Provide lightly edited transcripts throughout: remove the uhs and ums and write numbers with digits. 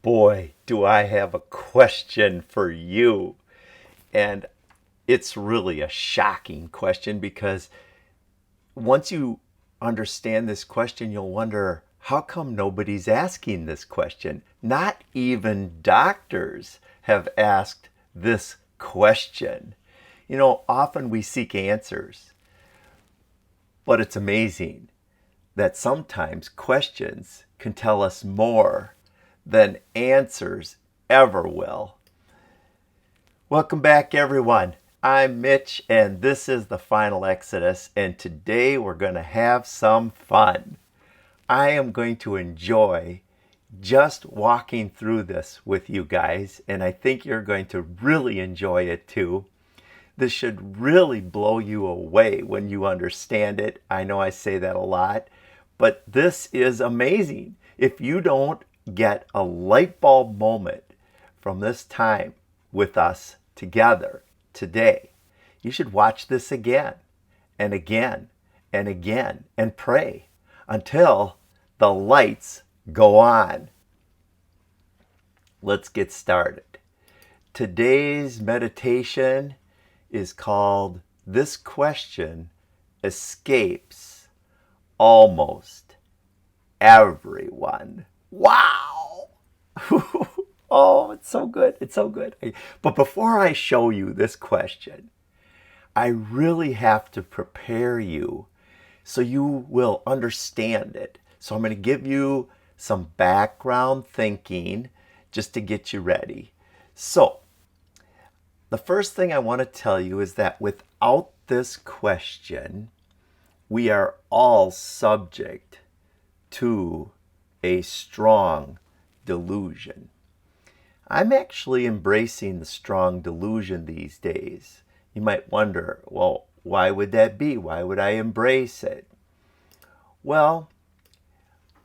boy, do I have a question for you. And it's really a shocking question because once you understand this question, you'll wonder how come nobody's asking this question? Not even doctors have asked this question. You know, often we seek answers, but it's amazing that sometimes questions can tell us more than answers ever will. Welcome back, everyone. I'm Mitch, and this is the Final Exodus, and today we're going to have some fun. I am going to enjoy just walking through this with you guys, and I think you're going to really enjoy it too. This should really blow you away when you understand it. I know I say that a lot, but this is amazing. If you don't get a light bulb moment from this time with us together today, you should watch this again and again and again and pray until the lights go on. Let's get started. Today's meditation is called This Question Escapes Almost Everyone. Wow! Oh, it's so good. It's so good. But before I show you this question, I really have to prepare you so you will understand it. So I'm going to give you some background thinking just to get you ready. So, the first thing I want to tell you is that without this question, we are all subject to a strong delusion. I'm actually embracing the strong delusion these days. You might wonder, well, why would that be? Why would I embrace it? Well,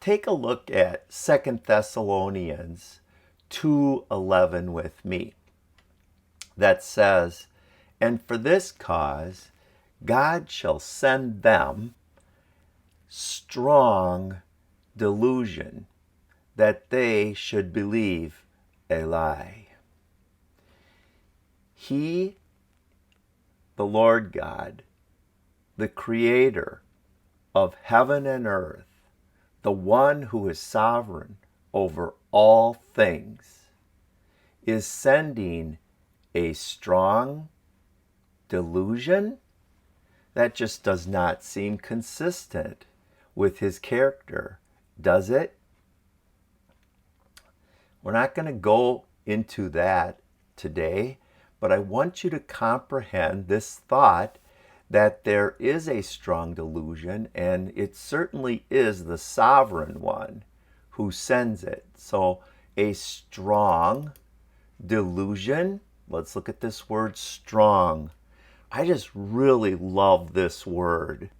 take a look at 2 Thessalonians 2:11 with me. That says, "And for this cause God shall send them strong delusion, that they should believe a lie." He, the Lord God, the creator of heaven and earth, the one who is sovereign over all things, is sending a strong delusion? That just does not seem consistent with his character, does it? We're not going to go into that today, but I want you to comprehend this thought that there is a strong delusion, and it certainly is the sovereign one who sends it. So a strong delusion. Let's look at this word strong. I just really love this word.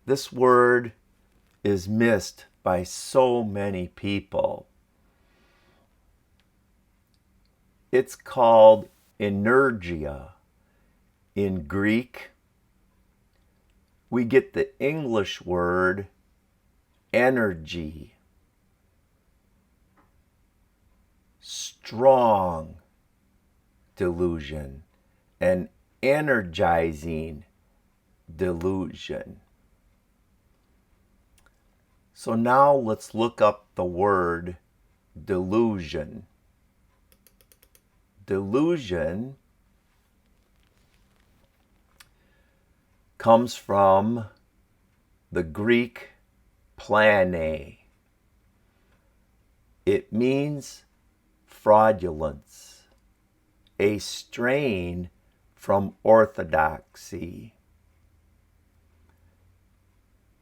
This word is missed by so many people. It's called energia in Greek. We get the English word energy. Strong delusion, an energizing delusion. So now let's look up the word delusion. Delusion comes from the Greek plane. It means fraudulence, a strain from orthodoxy.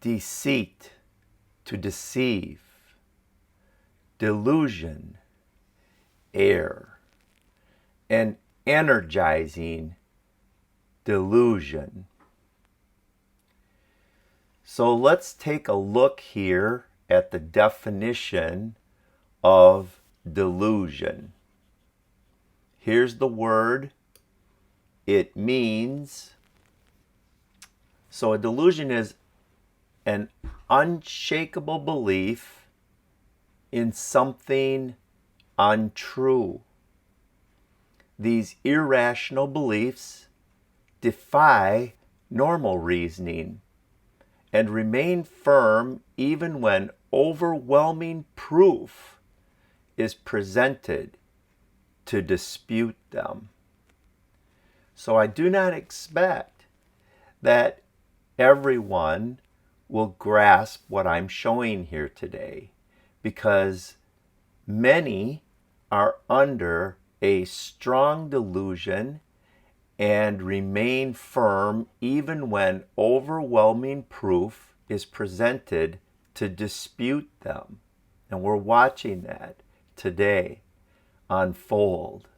Deceit, to deceive. Delusion, error. An energizing delusion. So let's take a look here at the definition of delusion. Here's the word. It means, so a delusion is an unshakable belief in something untrue. These irrational beliefs defy normal reasoning and remain firm even when overwhelming proof is presented to dispute them. So I do not expect that everyone will grasp what I'm showing here today, because many are under a strong delusion and remain firm even when overwhelming proof is presented to dispute them. And we're watching that today unfold.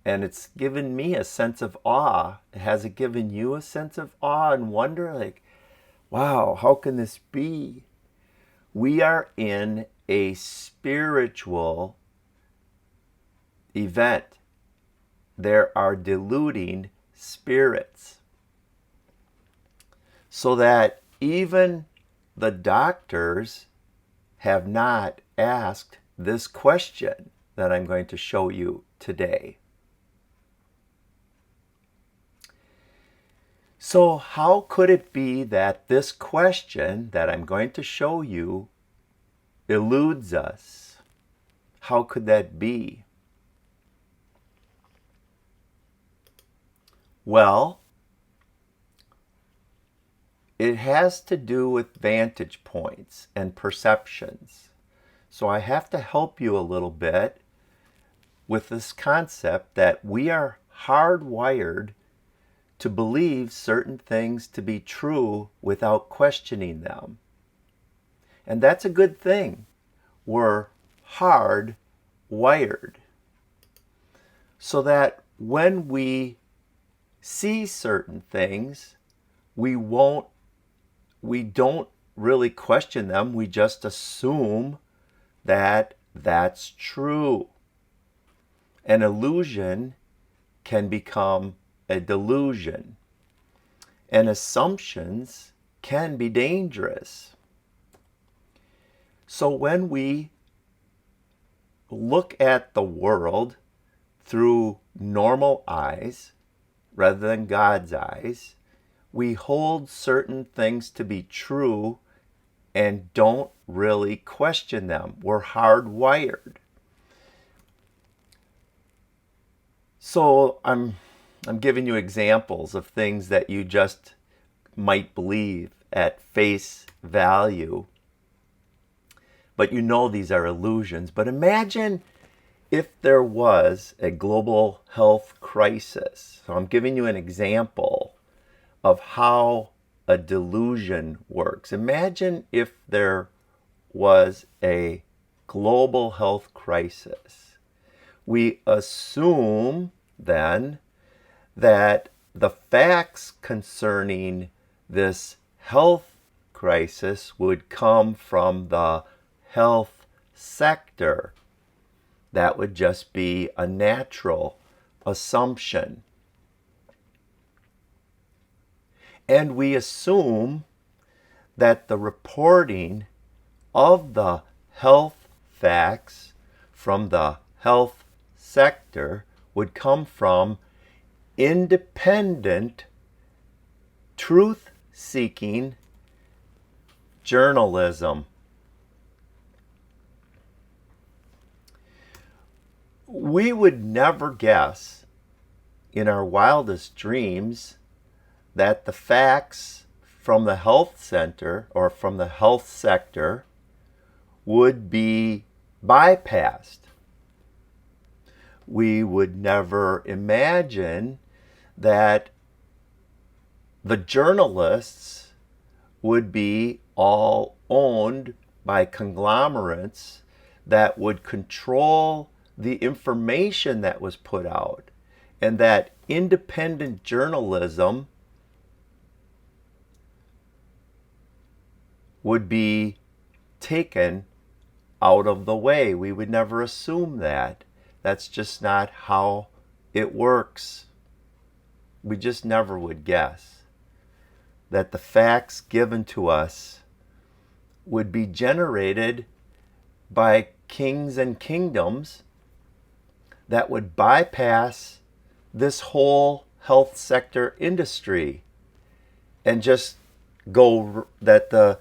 And it's given me a sense of awe. Has it given you a sense of awe and wonder? Like, wow, how can this be? We are in a spiritual event. There are deluding spirits. So that even the doctors have not asked this question that I'm going to show you today. So how could it be that this question that I'm going to show you eludes us? How could that be? Well, it has to do with vantage points and perceptions. So I have to help you a little bit with this concept that we are hardwired to believe certain things to be true without questioning them. And that's a good thing. We're hardwired. So that when we see certain things, we don't really question them. We just assume that that's true. An illusion can become a delusion, and assumptions can be dangerous. So when we look at the world through normal eyes rather than God's eyes, we hold certain things to be true and don't really question them. We're hardwired. So I'm giving you examples of things that you just might believe at face value, but you know these are illusions. But imagine if there was a global health crisis. So I'm giving you an example of how a delusion works. Imagine if there was a global health crisis. We assume then that the facts concerning this health crisis would come from the health sector. That would just be a natural assumption. And we assume that the reporting of the health facts from the health sector would come from independent, truth-seeking journalism. We would never guess in our wildest dreams that the facts from the health center or from the health sector would be bypassed. We would never imagine that the journalists would be all owned by conglomerates that would control the information that was put out, and that independent journalism would be taken out of the way. We would never assume that. That's just not how it works. We just never would guess that the facts given to us would be generated by kings and kingdoms that would bypass this whole health sector industry and just go, that the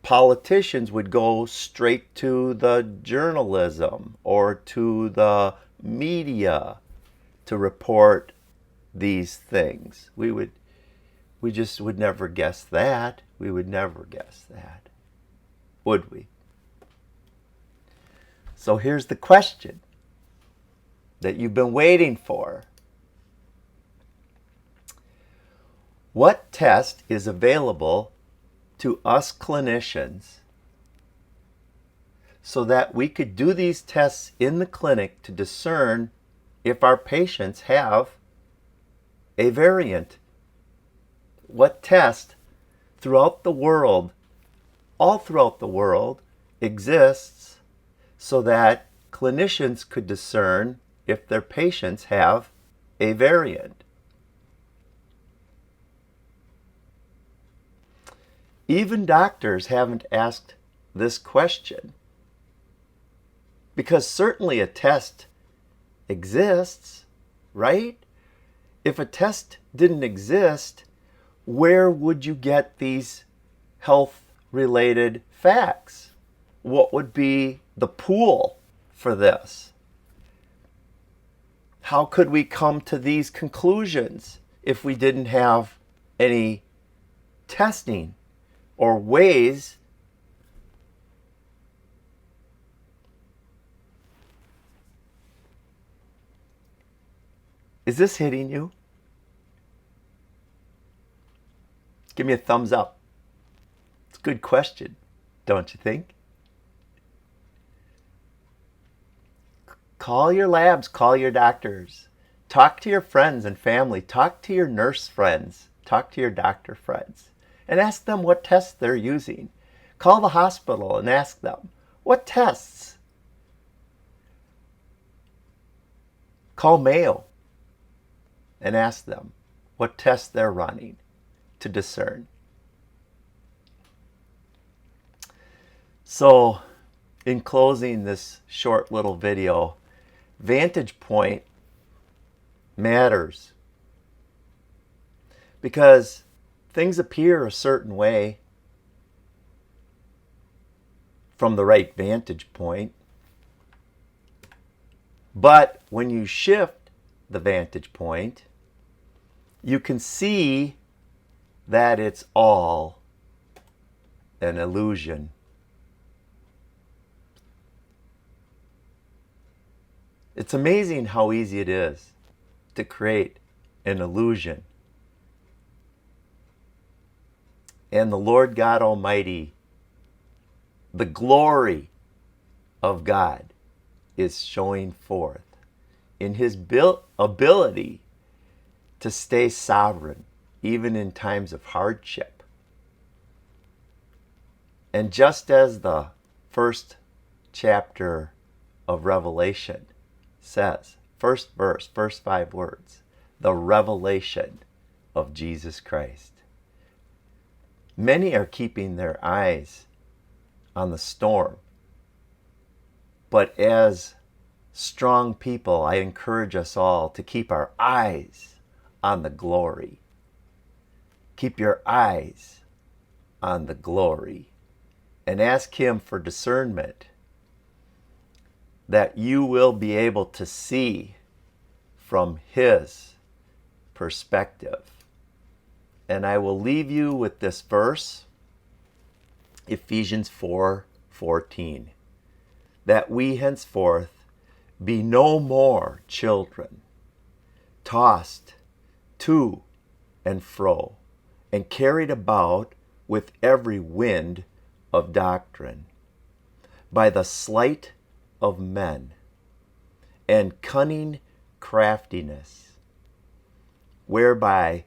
politicians would go straight to the journalism or to the media to report these things. We just would never guess that. We would never guess that, would we? So here's the question that you've been waiting for. What test is available to us clinicians so that we could do these tests in the clinic to discern if our patients have a variant? What test throughout the world, all throughout the world, exists so that clinicians could discern if their patients have a variant? Even doctors haven't asked this question, because certainly a test exists, right? If a test didn't exist, where would you get these health-related facts? What would be the pool for this? How could we come to these conclusions if we didn't have any testing or ways Is this hitting you? Give me a thumbs up. It's a good question, don't you think? Call your labs, call your doctors. Talk to your friends and family. Talk to your nurse friends. Talk to your doctor friends. And ask them what tests they're using. Call the hospital and ask them, what tests? Call Mayo and ask them what tests they're running to discern. So, in closing this short little video, vantage point matters, because things appear a certain way from the right vantage point, but when you shift the vantage point, you can see that it's all an illusion. It's amazing how easy it is to create an illusion. And the Lord God Almighty, the glory of God, is showing forth in His ability to stay sovereign, even in times of hardship. And just as the first chapter of Revelation says, first verse, first 5 words, the revelation of Jesus Christ. Many are keeping their eyes on the storm, but as strong people, I encourage us all to keep our eyes on the glory. Keep your eyes on the glory and ask Him for discernment, that you will be able to see from His perspective. And I will leave you with this verse, Ephesians 4:14, that we henceforth be no more children, tossed to and fro, and carried about with every wind of doctrine, by the sleight of men and cunning craftiness, whereby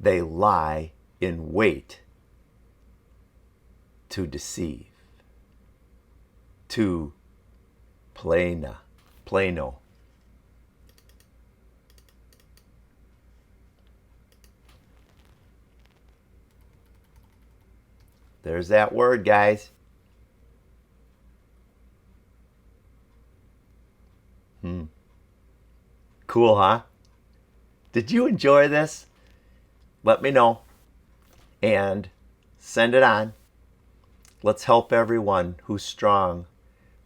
they lie in wait to deceive, to plano. There's that word, guys. Cool, huh? Did you enjoy this? Let me know and send it on. Let's help everyone who's strong.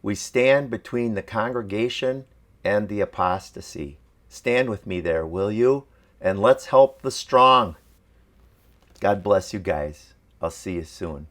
We stand between the congregation and the apostasy. Stand with me there, will you? And let's help the strong. God bless you guys. I'll see you soon.